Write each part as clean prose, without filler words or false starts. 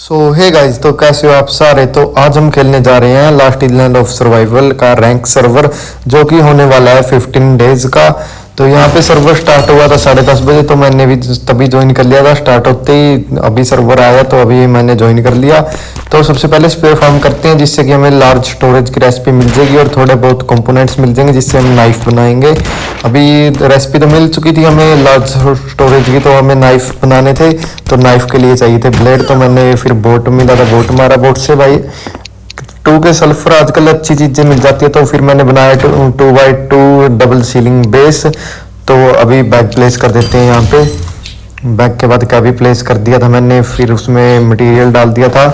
Hey guys, तो कैसे हो आप सारे। तो आज हम खेलने जा रहे हैं लास्ट आइलैंड ऑफ सर्वाइवल का रैंक सर्वर, जो कि होने वाला है 15 डेज का। तो यहाँ पे सर्वर स्टार्ट हुआ था 10:30 बजे, तो मैंने भी तभी ज्वाइन कर लिया था। स्टार्ट होते ही अभी सर्वर आया तो अभी मैंने ज्वाइन कर लिया। तो सबसे पहले स्पेयर फार्म करते हैं, जिससे कि हमें लार्ज स्टोरेज की रेसिपी मिल जाएगी और थोड़े बहुत कंपोनेंट्स मिल जाएंगे, जिससे हम नाइफ बनाएंगे। अभी रेसिपी तो मिल चुकी थी हमें लार्ज स्टोरेज की, तो हमें नाइफ बनाने थे। तो नाइफ के लिए चाहिए थे ब्लेड, तो मैंने फिर बोट मिला था, बोट मारा बोट से। भाई 2 के सल्फर आजकल अच्छी चीजें मिल जाती है, तो फिर मैंने बनाया 2x2 डबल सीलिंग बेस। तो अभी बैग प्लेस कर देते हैं यहाँ पे। बैग के बाद क्या भी प्लेस कर दिया था मैंने, फिर उसमें मटेरियल डाल दिया था।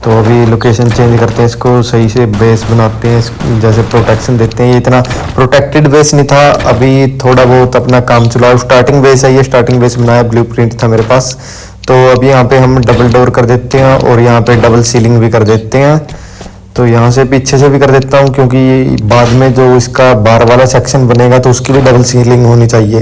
तो अभी लोकेशन चेंज करते हैं, इसको सही से बेस बनाते हैं, जैसे प्रोटेक्शन देते हैं। ये इतना प्रोटेक्टेड बेस नहीं था, अभी थोड़ा बहुत अपना काम चलाओ। स्टार्टिंग बेस है ये, स्टार्टिंग बेस बनाया, ब्लूप्रिंट था मेरे पास। तो अभी यहाँ पे हम डबल डोर कर देते हैं और यहाँ पे डबल सीलिंग भी कर देते हैं। तो यहाँ से पीछे से भी कर देता हूँ, क्योंकि बाद में जो इसका बार वाला सेक्शन बनेगा तो उसकी भी डबल सीलिंग होनी चाहिए।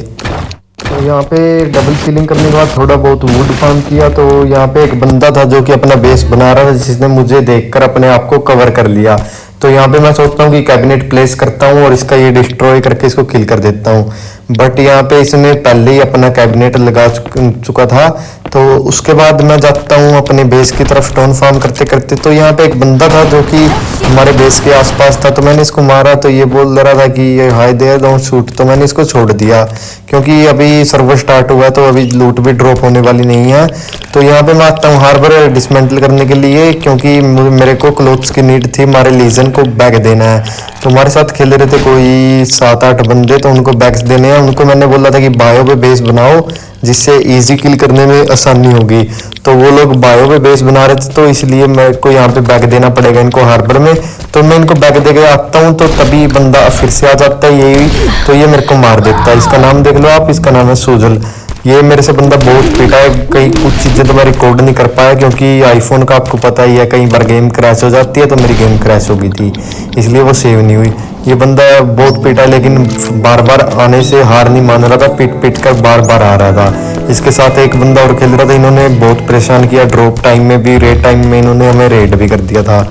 तो यहाँ पे डबल सीलिंग करने के बाद थोड़ा बहुत वुड फार्म किया। तो यहाँ पे एक बंदा था जो कि अपना बेस बना रहा था, जिसने मुझे देखकर अपने आप को कवर कर लिया। तो यहाँ पे मैं सोचता हूँ कि कैबिनेट प्लेस करता हूँ और इसका ये डिस्ट्रॉय करके इसको किल कर देता हूँ। बट यहाँ पे इसने पहले ही अपना कैबिनेट लगा चुका था। तो उसके बाद मैं जाता हूँ अपने बेस की तरफ स्टोन फार्म करते करते। तो यहाँ पे एक बंदा था जो कि हमारे बेस के आसपास था, तो मैंने इसको मारा। तो ये बोल रहा था कि ये हाय देयर डोंट शूट, तो मैंने इसको छोड़ दिया, क्योंकि अभी सर्वर स्टार्ट हुआ तो अभी लूट भी ड्रॉप होने वाली नहीं है। तो यहाँ पे मैं आता हूँ हार्बर डिसमेंटल करने के लिए, क्योंकि मेरे को क्लोथ्स की नीड थी, हमारे लीजन को बैग देना है। तो हमारे साथ खेल रहे थे कोई 7-8 बंदे, तो उनको बैग्स देने हैं। उनको मैंने बोला था कि बायो पे बेस बनाओ, जिससे इजी किल करने में आसानी होगी। तो वो लोग बायो पे बेस बना रहे थे, तो इसलिए मेरे को यहाँ पे बैग देना पड़ेगा इनको हार्बर में। तो मैं इनको बैग दे के आता हूँ, तो तभी बंदा फिर से आ जाता है यही, तो ये मेरे को मार देता है। इसका नाम देख लो आप, इसका नाम है सुजल। ये मेरे से बंदा बहुत पीटा है, कई कुछ चीज़ें तो मैं रिकॉर्ड नहीं कर पाया, क्योंकि आईफोन का आपको पता ही है, कई बार गेम क्रैश हो जाती है। तो मेरी गेम क्रैश हो गई थी, इसलिए वो सेव नहीं हुई। ये बंदा बहुत पीटा, लेकिन बार बार आने से हार नहीं मान रहा था, पीट पीट कर बार बार आ रहा था। इसके साथ एक बंदा और खेल रहा था, इन्होंने बहुत परेशान किया। ड्रॉप टाइम में भी, रेड टाइम में इन्होंने हमें रेड भी कर दिया था।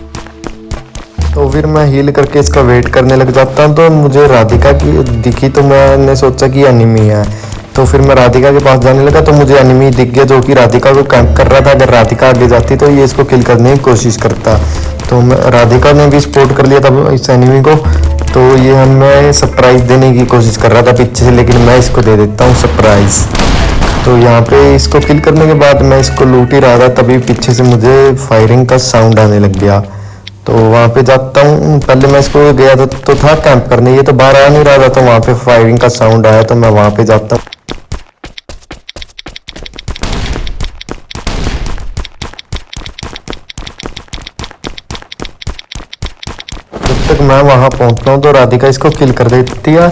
तो फिर मैं हील करके इसका वेट करने लग जाता हूँ। तो मुझे राधिका की दिखी, तो मैंने सोचा कि एनिमी है। तो फिर मैं राधिका के पास जाने लगा, तो मुझे एनिमी दिख गया जो कि राधिका को कैंप कर रहा था। अगर राधिका आगे जाती तो ये इसको किल करने की कोशिश करता। तो राधिका ने भी सपोर्ट कर लिया था इस एनिमी को। तो ये हमें सरप्राइज देने की कोशिश कर रहा था पीछे से, लेकिन मैं इसको दे देता हूँ सरप्राइज। तो यहाँ पे इसको किल करने के बाद मैं इसको लूट ही रहा था, तभी पीछे से मुझे फायरिंग का साउंड आने लग गया। तो वहाँ पे जाता हूँ। पहले मैं इसको गया था तो था कैंप करने, ये तो बाहर आ नहीं रहा था, तो वहाँ पे फायरिंग का साउंड आया, तो मैं वहाँ पे जाता हूँ। जब तक मैं वहाँ पहुँचता हूँ तो राधिका इसको किल कर देती है।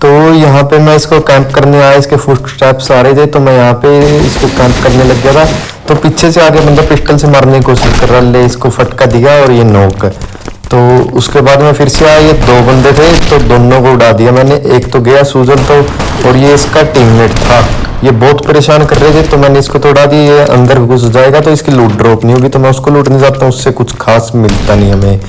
तो यहाँ पे मैं इसको कैंप करने आया, इसके फुट स्टेप्स आ रहे थे, तो मैं यहाँ पे इसको कैंप करने लग गया था। तो पीछे से आगे बंदा पिस्टल से मारने की कोशिश कर रहा, ले इसको फटका दिया और ये नॉक। तो उसके बाद में फिर से आया, ये 2 बंदे थे, तो दोनों को उड़ा दिया मैंने। एक तो गया सूजल, तो और ये इसका टीममेट था। ये बहुत परेशान कर रहे थे, तो मैंने इसको तो उड़ा दिया। ये अंदर घुस जाएगा तो इसकी लूट ड्रॉप नहीं होगी, तो मैं उसको लूटने जाता हूँ, उससे कुछ खास मिलता नहीं हमें।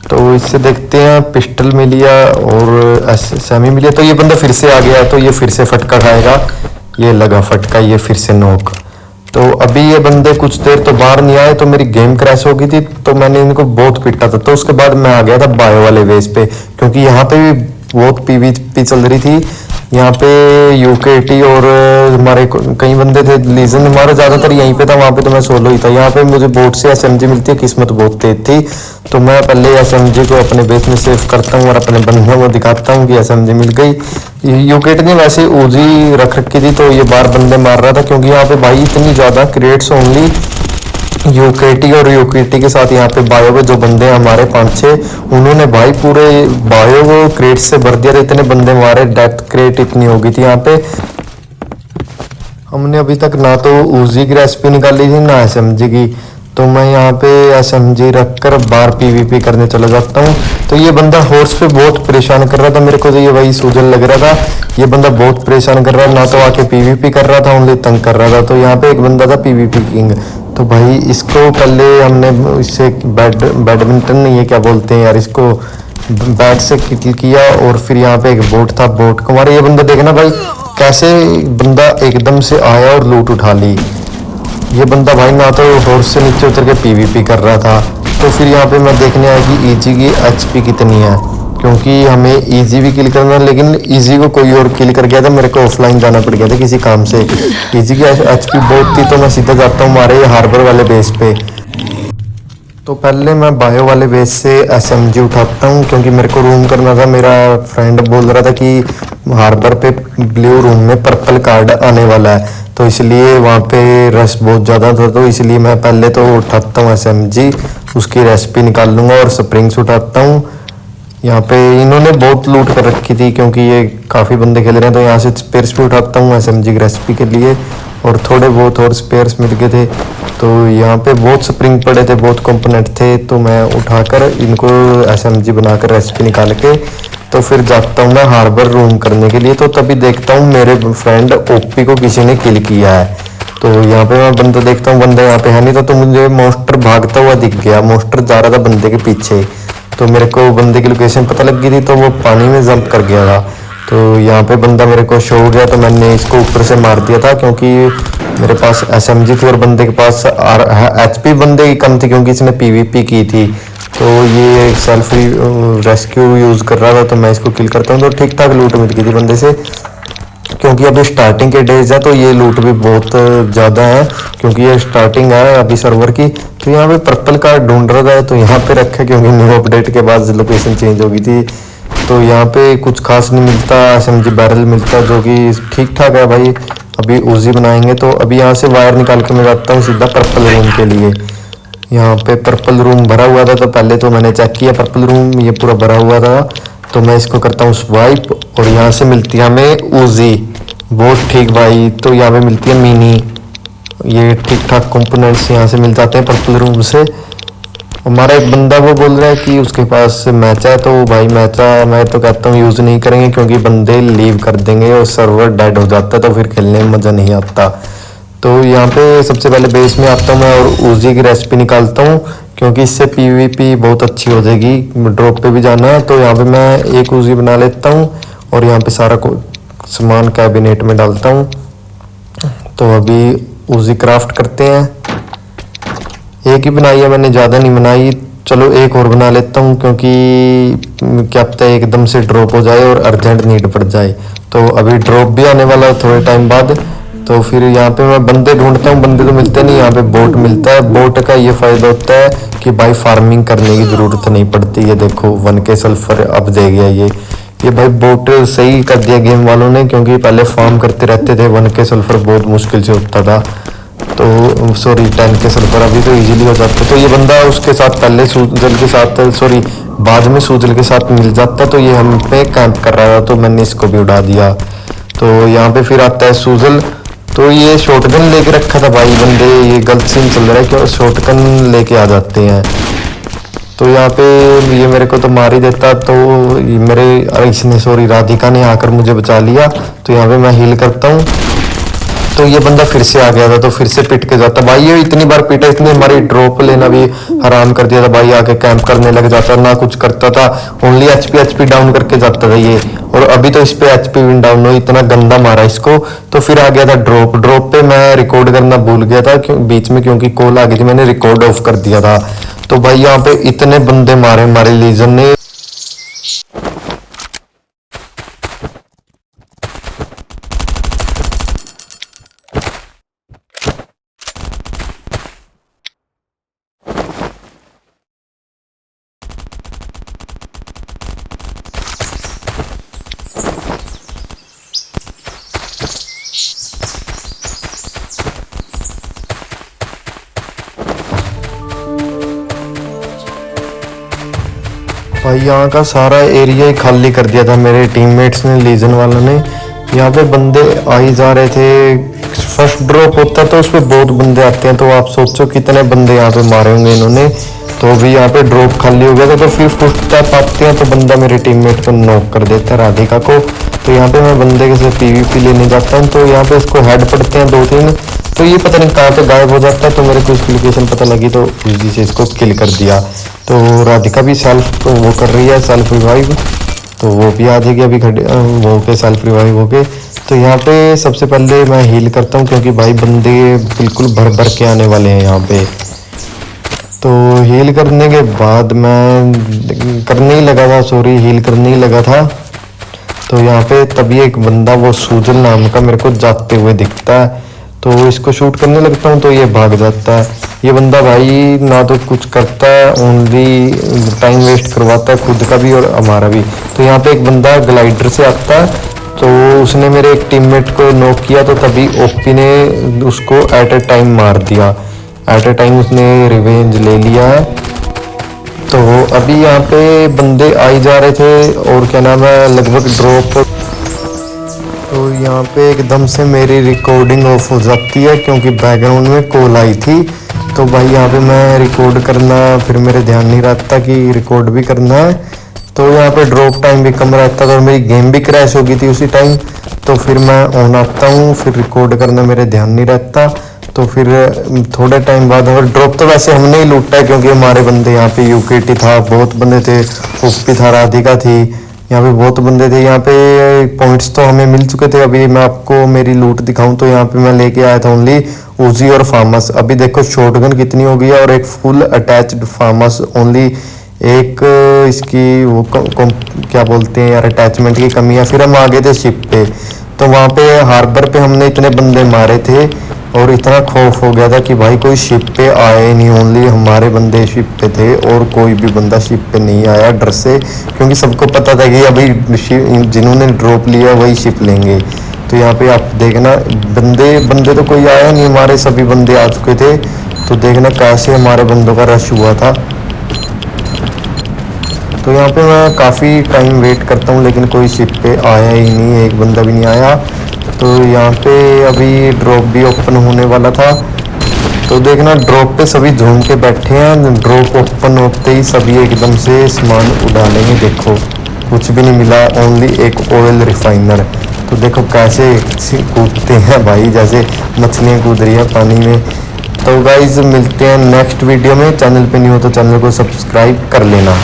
तो इससे देखते हैं, पिस्टल मिल लिया और सेमी मिल लिया। तो ये बंदा फिर से आ गया, तो ये फिर से फटका खाएगा। ये लगा फटका, ये फिर से नॉक। तो अभी ये बंदे कुछ देर तो बाहर नहीं आए, तो मेरी गेम क्रैश हो गई थी, तो मैंने इनको बहुत पीटा था। तो उसके बाद मैं आ गया था बायो वाले बेस पे, क्योंकि यहाँ पे भी बहुत पीवीपी चल रही थी। यहाँ पे यूकेटी और हमारे कई बंदे थे, लीजन हमारा ज़्यादातर यहीं पे था। वहाँ पे तो मैं सोलो ही था। यहाँ पे मुझे बोट से एसएमजी मिलती है, किस्मत बहुत तेज थी। तो मैं पहले एसएमजी को अपने बेस में सेव करता हूँ और अपने बंदों को दिखाता हूँ कि एसएमजी मिल गई। यूकेटी ने वैसे ऊजी रख रखी थी, तो ये बार बंदे मार रहा था, क्योंकि यहाँ पे भाई इतनी ज़्यादा क्रेट्स ओनली यूकेटी और यूकेटी के साथ यहाँ पे बायो पे जो बंदे हैं हमारे 5-6, उन्होंने भाई पूरे बायो को क्रेट से भर दिया। इतने बंदे मारे, डेथ क्रेट इतनी हो गई थी यहाँ पे। हमने अभी तक ना तो ऊजी की रेसिपी निकाली थी, ना एसएमजी की। तो मैं यहाँ पे एसएमजी रखकर बार पीवीपी करने चला जाता हूँ। तो ये बंदा हॉर्स पे बहुत परेशान कर रहा था मेरे को, तो ये वही सूजल लग रहा था। ये बंदा बहुत परेशान कर रहा है, ना तो आके पीवीपी कर रहा था, ओनली तंग कर रहा था। तो यहाँ पे एक बंदा था पीवीपी किंग, तो भाई इसको पहले हमने इससे बैडमिंटन, ये क्या बोलते हैं यार इसको, बैट से किल किया। और फिर यहाँ पे एक बोट था, बोट को मारा। ये बंदा देखना भाई कैसे बंदा एकदम से आया और लूट उठा ली। ये बंदा भाई ना तो हॉर्स से नीचे उतर के पीवीपी कर रहा था। तो फिर यहाँ पे मैं देखने आया कि ईजी की एचपी कितनी है, क्योंकि हमें ईजी भी किल करना, लेकिन ईजी को कोई और किल कर गया था, मेरे को ऑफलाइन जाना पड़ गया था किसी काम से। ईजी की एचपी बहुत थी, तो मैं सीधा जाता हूँ हमारे हार्बर वाले बेस पे। तो पहले मैं बायो वाले बेस से एसएमजी उठाता हूँ, क्योंकि मेरे को रूम करना था। मेरा फ्रेंड बोल रहा था कि हार्बर पे ब्लू रूम में पर्पल कार्ड आने वाला है, तो इसलिए वहाँ पे रश बहुत ज़्यादा था। तो इसलिए मैं पहले तो उठाता हूँ एसएमजी, उसकी रेसिपी निकाल लूँगा और स्प्रिंग्स उठाता हूँ। यहाँ पे इन्होंने बहुत लूट कर रखी थी, क्योंकि ये काफ़ी बंदे खेल रहे हैं। तो यहाँ से स्पेयर्स भी उठाता हूँ एसएमजी की रेसिपी के लिए, और थोड़े बहुत और स्पेयर्स मिल गए थे। तो यहाँ पे बहुत स्प्रिंग पड़े थे, बहुत कंपोनेंट थे, तो मैं उठाकर इनको एसएमजी बनाकर रेसिपी निकाल के तो फिर जाता हूँ मैं हार्बर रूम करने के लिए। तो तभी देखता हूँ मेरे फ्रेंड ओपी को किसी ने किल किया है। तो यहाँ पे मैं बंदा देखता हूँ, बंदा यहाँ पे है नहीं था, तो मुझे मोस्टर भागता हुआ दिख गया। मोस्टर जा रहा था बंदे के पीछे, तो मेरे को बंदे की लोकेशन पता लग गई थी, तो वो पानी में जंप कर गया था। तो यहाँ पे बंदा मेरे को शो हो गया, तो मैंने इसको ऊपर से मार दिया था, क्योंकि मेरे पास एसएमजी थी और बंदे के पास एचपी बंदे की कम थी, क्योंकि इसने पीवीपी की थी। तो ये सेल्फ रेस्क्यू यूज़ कर रहा था, तो मैं इसको किल करता हूँ। तो ठीक ठाक लूट मिल गई थी बंदे से, क्योंकि अभी स्टार्टिंग के डेज है, तो ये लूट भी बहुत ज़्यादा है, क्योंकि ये स्टार्टिंग है अभी सर्वर की। तो यहाँ पे पर्पल कार्ड ढूंढ रहा था, तो यहाँ पे रखा, क्योंकि न्यू अपडेट के बाद लोकेशन चेंज हो गई थी। तो यहाँ पे कुछ खास नहीं मिलता, एसएमजी बैरल मिलता, जो कि ठीक ठाक है भाई। अभी उजी बनाएंगे, तो अभी यहाँ से वायर निकाल के मैं जाता हूँ सीधा पर्पल रूम के लिए। यहाँ पे पर्पल रूम भरा हुआ था, तो पहले तो मैंने चेक किया पर्पल रूम ये पूरा भरा हुआ था। तो मैं इसको करता हूँ स्वाइप, और यहाँ से मिलती है हमें उजी, बहुत ठीक भाई। तो यहाँ पे मिलती है मिनी, ये ठीक ठाक कंपोनेंट्स यहाँ से मिल जाते हैं पर्पल रूम से। हमारा एक बंदा वो बोल रहा है कि उसके पास मैच है, तो भाई मैच मैं तो कहता हूँ यूज़ नहीं करेंगे, क्योंकि बंदे लीव कर देंगे और सर्वर डेड हो जाता है, तो फिर खेलने में मज़ा नहीं आता। तो यहाँ पे सबसे पहले बेस में आता हूँ मैं और उजी की रेसिपी निकालता हूँ, क्योंकि इससे पीवीपी बहुत अच्छी हो जाएगी। ड्रॉप पे भी जाना है, तो यहाँ पे मैं एक उजी बना लेता हूँ और यहाँ पे सारा सामान कैबिनेट में डालता हूँ। तो अभी उजी क्राफ्ट करते हैं। एक ही बनाई है मैंने, ज़्यादा नहीं बनाई। चलो एक और बना लेता हूँ, क्योंकि क्या पता है एकदम से ड्रॉप हो जाए और अर्जेंट नीड पड़ जाए। तो अभी ड्रॉप भी आने वाला है थोड़े टाइम बाद। तो फिर यहाँ पे मैं बंदे ढूंढता हूँ, बंदे तो मिलते नहीं। यहाँ पे बोट मिलता है। बोट का ये फ़ायदा होता है कि भाई फार्मिंग करने की ज़रूरत नहीं पड़ती। ये देखो 1K सल्फर अब दे गया ये भाई बोट सही कर दिया गेम वालों ने, क्योंकि पहले फार्म करते रहते थे। 1K सल्फर बहुत मुश्किल से होता था, तो सॉरी 10K सल्फर अभी तो इजीली हो जाता। तो ये बंदा उसके साथ पहले सूजल के साथ, सॉरी बाद में सूजल के साथ मिल जाता, तो ये हम पे कैंप कर रहा था, तो मैंने इसको भी उड़ा दिया। तो यहाँ पे फिर आता है सूजल। तो ये शॉटगन लेके रखा था भाई बंदे, ये गलत सीन चल रहा है कि शॉटगन लेके आ जाते हैं। तो यहाँ पे ये मेरे को तो मार ही देता, तो इसने सॉरी राधिका ने आकर मुझे बचा लिया। तो यहाँ पे मैं हील करता हूँ। तो ये बंदा फिर से आ गया था, तो फिर से पिट के जाता भाई। ये इतनी बार पिटा, इसने हमारी ड्रॉप लेना भी हराम कर दिया था भाई। आके कैंप करने लग जाता, ना कुछ करता था, ओनली एचपी डाउन करके जाता था ये। और अभी तो इस पे एचपी विन डाउन हो, इतना गंदा मारा इसको। तो फिर आ गया था ड्रॉप पे मैं रिकॉर्ड करना भूल गया था बीच में, क्योंकि कॉल आ गई थी, मैंने रिकॉर्ड ऑफ कर दिया था। तो भाई यहाँ पे इतने बंदे मारे हमारे लीजन ने। भाई यहाँ का सारा एरिया ही खाली कर दिया था मेरे टीममेट्स ने, लीजन वालों ने। यहाँ पे बंदे आ ही जा रहे थे। फर्स्ट ड्रॉप होता है तो उस पर बहुत बंदे आते हैं, तो आप सोचो कितने बंदे यहाँ पे मारे होंगे इन्होंने। तो तो अभी यहाँ पे ड्रॉप खाली हो गया था, तो फिर फुटस्टेप आते हैं तो बंदा मेरे टीममेट को नॉक कर देता है, राधिका को। तो यहाँ पे मैं बंदे के साथ पीवीपी लेने जाता हूँ, तो यहाँ पे इसको हेड पड़ते हैं 2-3, तो ये पता नहीं कहाँ पे गायब हो जाता है। तो मेरे को इसकी लोकेशन पता लगी, तो जल्दी से इसको किल कर दिया। तो राधिका भी सेल्फ तो वो कर रही है, सेल्फ रिवाइव, तो वो भी आ जाएगी अभी खड़े वो के सेल्फ रिवाइव हो गए। तो यहाँ पे सबसे पहले मैं हील करता हूँ, क्योंकि भाई बंदे बिल्कुल भर भर के आने वाले हैं यहाँ पे। तो हील करने के बाद मैं करने ही लगा था, सॉरी हील करने ही लगा था। तो यहाँ पे तभी एक बंदा वो सूजल नाम का मेरे को जाते हुए दिखता है, तो इसको शूट करने लगता हूँ तो ये भाग जाता है। ये बंदा भाई ना तो कुछ करता है, ओनली टाइम वेस्ट करवाता है खुद का भी और हमारा भी। तो यहाँ पे एक बंदा ग्लाइडर से आता है, तो उसने मेरे एक टीममेट को नॉक किया, तो तभी ओपी ने उसको एट ए टाइम मार दिया, एट ए टाइम उसने रिवेंज ले लिया है। तो अभी यहाँ पे बंदे आ ही जा रहे थे और क्या नाम है लगभग ड्रॉप। तो यहाँ पे एकदम से मेरी रिकॉर्डिंग ऑफ हो जाती है, क्योंकि बैकग्राउंड में कॉल आई थी। तो भाई यहाँ पे मैं रिकॉर्ड करना फिर मेरे ध्यान नहीं रहता कि रिकॉर्ड भी करना है, तो यहाँ पे ड्रॉप टाइम भी कम रहता था और मेरी गेम भी क्रैश हो गई थी उसी टाइम। तो फिर मैं ऑन आता हूँ, फिर रिकॉर्ड करना मेरे ध्यान नहीं रहता। तो फिर थोड़े टाइम बाद और ड्रॉप तो वैसे हमने ही लूटा है, क्योंकि हमारे बंदे यहाँ पे यूकेटी था, बहुत बंदे थे, ओपी था, राधिका थी, यहाँ पे बहुत बंदे थे। यहाँ पे पॉइंट्स तो हमें मिल चुके थे। अभी मैं आपको मेरी लूट दिखाऊं तो यहाँ पे मैं लेके आया था ओनली उजी और फार्मस। अभी देखो शॉटगन कितनी हो गई है और एक फुल अटैच्ड फार्मस ओनली। एक इसकी वो क्या बोलते हैं यार, अटैचमेंट की कमी है। फिर हम आ गए थे शिप पे, तो वहाँ पे हार्बर पे हमने इतने बंदे मारे थे और इतना खौफ हो गया था कि भाई कोई शिप पे आए नहीं, ओनली हमारे बंदे शिप पे थे और कोई भी बंदा शिप पे नहीं आया डर से, क्योंकि सबको पता था कि अभी जिन्होंने ड्रॉप लिया वही शिप लेंगे। तो यहाँ पे आप देखना बंदे तो कोई आया नहीं, हमारे सभी बंदे आ चुके थे। तो देखना कैसे हमारे बंदों का रश हुआ था। तो यहाँ पे मैं काफ़ी टाइम वेट करता हूँ, लेकिन कोई शिप पे आया ही नहीं, एक बंदा भी नहीं आया। तो यहाँ पे अभी ड्रॉप भी ओपन होने वाला था, तो देखना ड्रॉप पे सभी झूम के बैठे हैं। ड्रॉप ओपन होते ही सभी एकदम से सामान उड़ा लेंगे। देखो कुछ भी नहीं मिला, ओनली एक ऑयल रिफाइनर। तो देखो कैसे कूदते हैं भाई, जैसे मछलियाँ कूद रही है पानी में। तो गाइज मिलते हैं नेक्स्ट वीडियो में। चैनल पे नहीं हो तो चैनल को सब्सक्राइब कर लेना।